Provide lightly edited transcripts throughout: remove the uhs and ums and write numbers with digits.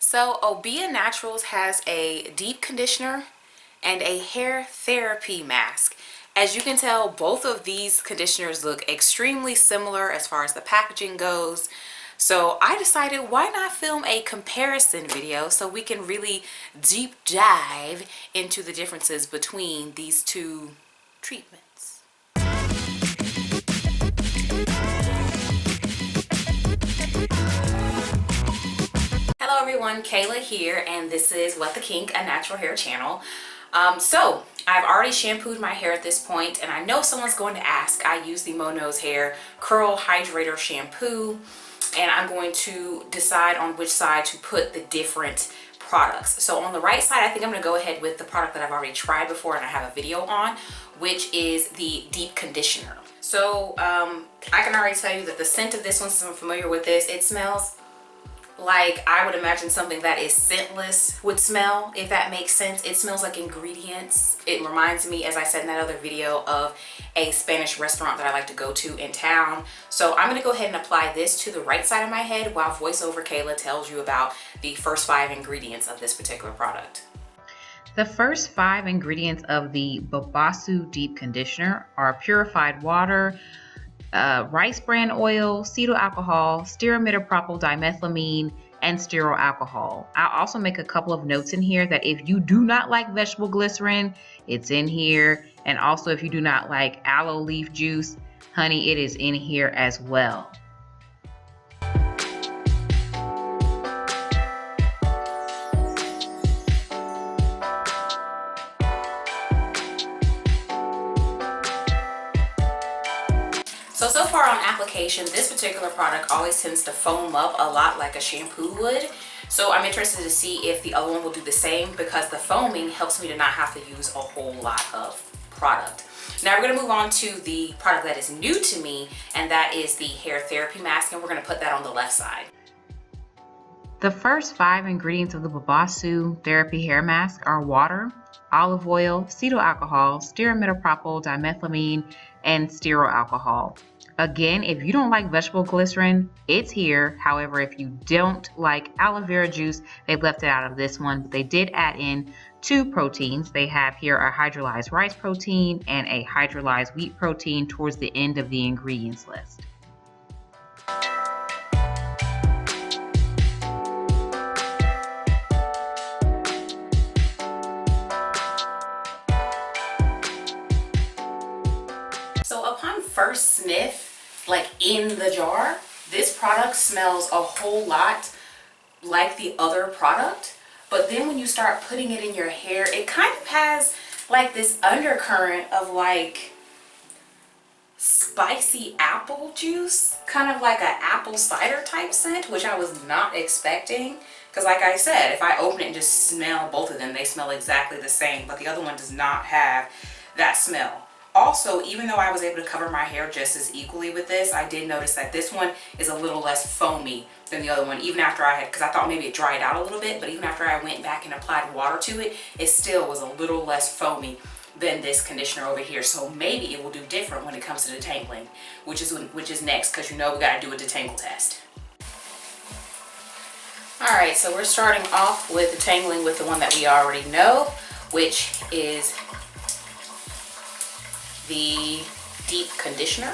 So OBIA Naturals has a deep conditioner and a hair therapy mask. As you can tell, both of these conditioners look extremely similar as far as the packaging goes. So I decided, why not film a comparison video so we can really deep dive into the differences between these two treatments. Hello everyone, Kayla here, and this is What the Kink, a natural hair channel. So I've already shampooed my hair at this point, and I know someone's going to ask. I use the Mono's Hair Curl Hydrator Shampoo, and I'm going to decide on which side to put the different products. So on the right side, I think I'm going to go ahead with the product that I've already tried before and I have a video on, which is the deep conditioner. So I can already tell you that the scent of this one, since I'm familiar with this, it smells like I would imagine something that is scentless would smell, if that makes sense. It smells like ingredients. It reminds me, as I said in that other video, of a Spanish restaurant that I like to go to in town. So I'm going to go ahead and apply this to the right side of my head while voiceover Kayla tells you about the first 5 ingredients of this particular product. The first 5 ingredients of the Babassu Deep Conditioner are purified water, rice bran oil, cetyl alcohol, stearometapropyl dimethylamine, and stearyl alcohol. I'll also make a couple of notes in here that if you do not like vegetable glycerin, it's in here. And also if you do not like aloe leaf juice, honey, it is in here as well. So far on application, this particular product always tends to foam up a lot like a shampoo would. So I'm interested to see if the other one will do the same, because the foaming helps me to not have to use a whole lot of product. Now we're going to move on to the product that is new to me, and that is the hair therapy mask, and we're going to put that on the left side. The first 5 ingredients of the Babassu Therapy Hair Mask are water, olive oil, cetyl alcohol, stearometapropyl dimethylamine, and stearyl alcohol. Again, if you don't like vegetable glycerin, it's here. However, if you don't like aloe vera juice, they've left it out of this one. But they did add in 2 proteins. They have here a hydrolyzed rice protein and a hydrolyzed wheat protein towards the end of the ingredients list. So upon first sniff, like in the jar, this product smells a whole lot like the other product. But then when you start putting it in your hair, it kind of has like this undercurrent of like spicy apple juice, kind of like an apple cider type scent, which I was not expecting. Because like I said, if I open it and just smell both of them, they smell exactly the same, but the other one does not have that smell. Also, even though I was able to cover my hair just as equally with this, I did notice that this one is a little less foamy than the other one, even after I had, because I thought maybe it dried out a little bit, but even after I went back and applied water to it, it still was a little less foamy than this conditioner over here. So maybe it will do different when it comes to detangling, which is next, because you know we got to do a detangle test. Alright, so we're starting off with detangling with the one that we already know, which is the deep conditioner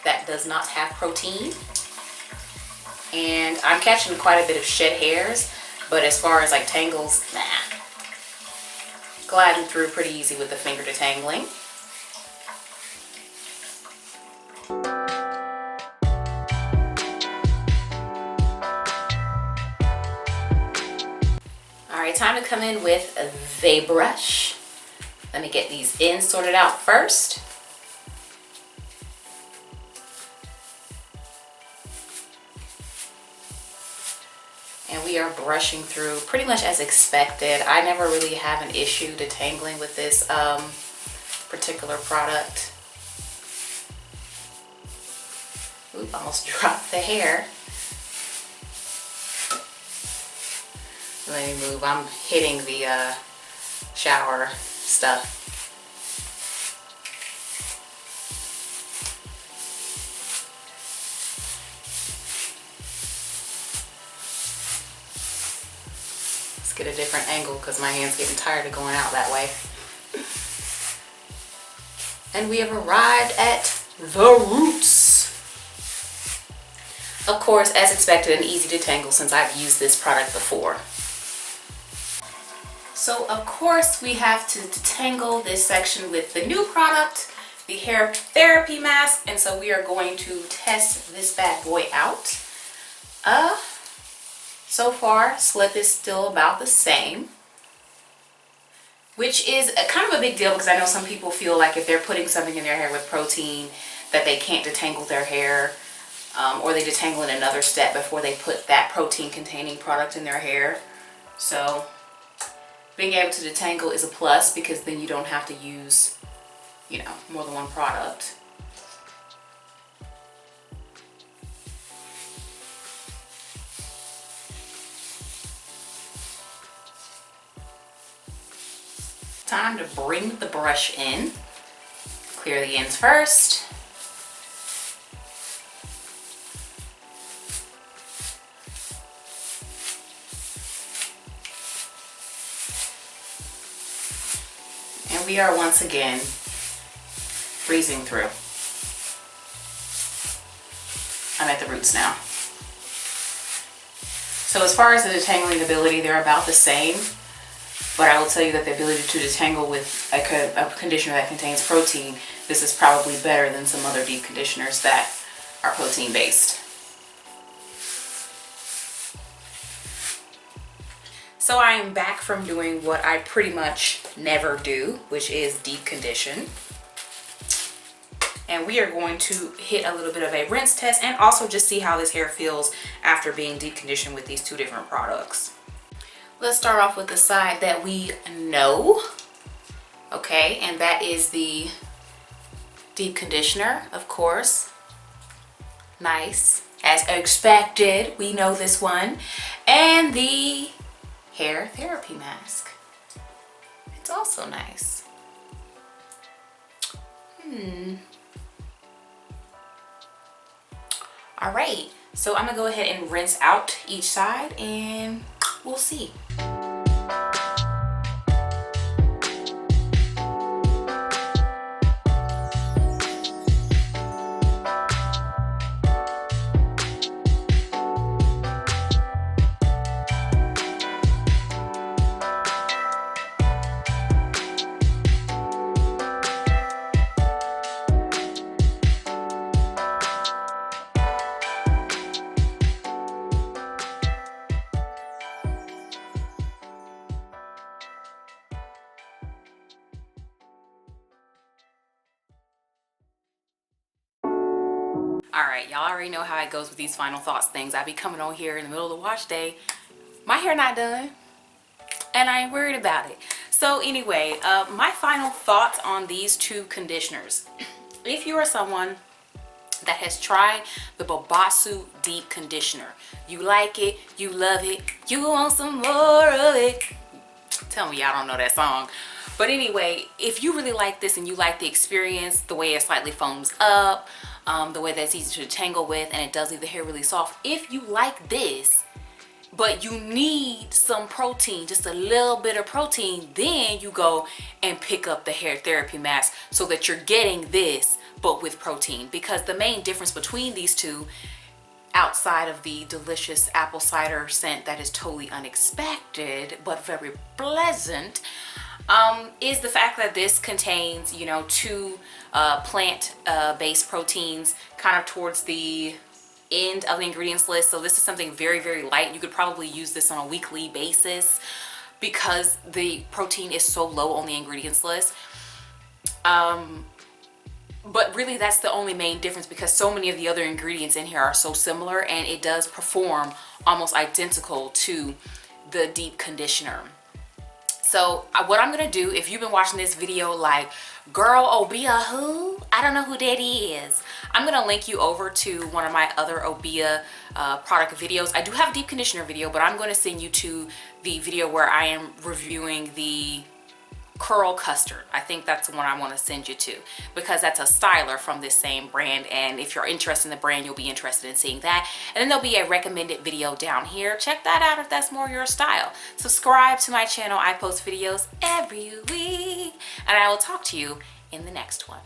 that does not have protein. And I'm catching quite a bit of shed hairs, but as far as like tangles, nah. Gliding through pretty easy with the finger detangling. Alright, time to come in with the brush. Let me get these ends sorted out first. And we are brushing through pretty much as expected. I never really have an issue detangling with this particular product. Oop, almost dropped the hair. Let me move. I'm hitting the shower stuff. get a different angle because my hand's getting tired of going out that way. And we have arrived at the roots. Of course, as expected, and easy to detangle since I've used this product before. So of course we have to detangle this section with the new product, the hair therapy mask, and so we are going to test this bad boy out. So far slip is still about the same, which is kind of a big deal because I know some people feel like if they're putting something in their hair with protein that they can't detangle their hair, or they detangle in another step before they put that protein containing product in their hair. So being able to detangle is a plus because then you don't have to use, you know, more than one product. Time to bring the brush in. Clear the ends first. And we are once again breezing through. I'm at the roots now. So as far as the detangling ability, they're about the same, but I will tell you that the ability to detangle with a conditioner that contains protein, this is probably better than some other deep conditioners that are protein based. So I am back from doing what I pretty much never do, which is deep condition. And we are going to hit a little bit of a rinse test and also just see how this hair feels after being deep conditioned with these two different products. Let's start off with the side that we know. Okay, and that is the deep conditioner, of course. Nice, as expected, we know this one. And the hair therapy mask. It's also nice. All right, so I'm gonna go ahead and rinse out each side and we'll see. Alright, y'all already know how it goes with these final thoughts things. I be coming on here in the middle of the wash day. My hair not done. And I ain't worried about it. So anyway, my final thoughts on these two conditioners. If you are someone that has tried the Babassu Deep Conditioner, you like it, you love it, you want some more of it. Tell me y'all don't know that song. But anyway, if you really like this and you like the experience, the way it slightly foams up, the way that's easy to tangle with, and it does leave the hair really soft. If you like this, but you need some protein, just a little bit of protein, then you go and pick up the hair therapy mask so that you're getting this, but with protein. Because the main difference between these two, outside of the delicious apple cider scent that is totally unexpected, but very pleasant, is the fact that this contains, you know, two plant-based proteins kind of towards the end of the ingredients list. So this is something very, very light. You could probably use this on a weekly basis because the protein is so low on the ingredients list. But really that's the only main difference because so many of the other ingredients in here are so similar and it does perform almost identical to the deep conditioner. So what I'm gonna do, if you've been watching this video like, girl, OBIA who? I don't know who that is. I'm gonna link you over to one of my other OBIA product videos. I do have a deep conditioner video, but I'm gonna send you to the video where I am reviewing the Curl Custard. I think that's the one I want to send you to, because that's a styler from this same brand, and if you're interested in the brand, you'll be interested in seeing that. And then there'll be a recommended video down here. Check that out if that's more your style. Subscribe to my channel. I post videos every week, and I will talk to you in the next one.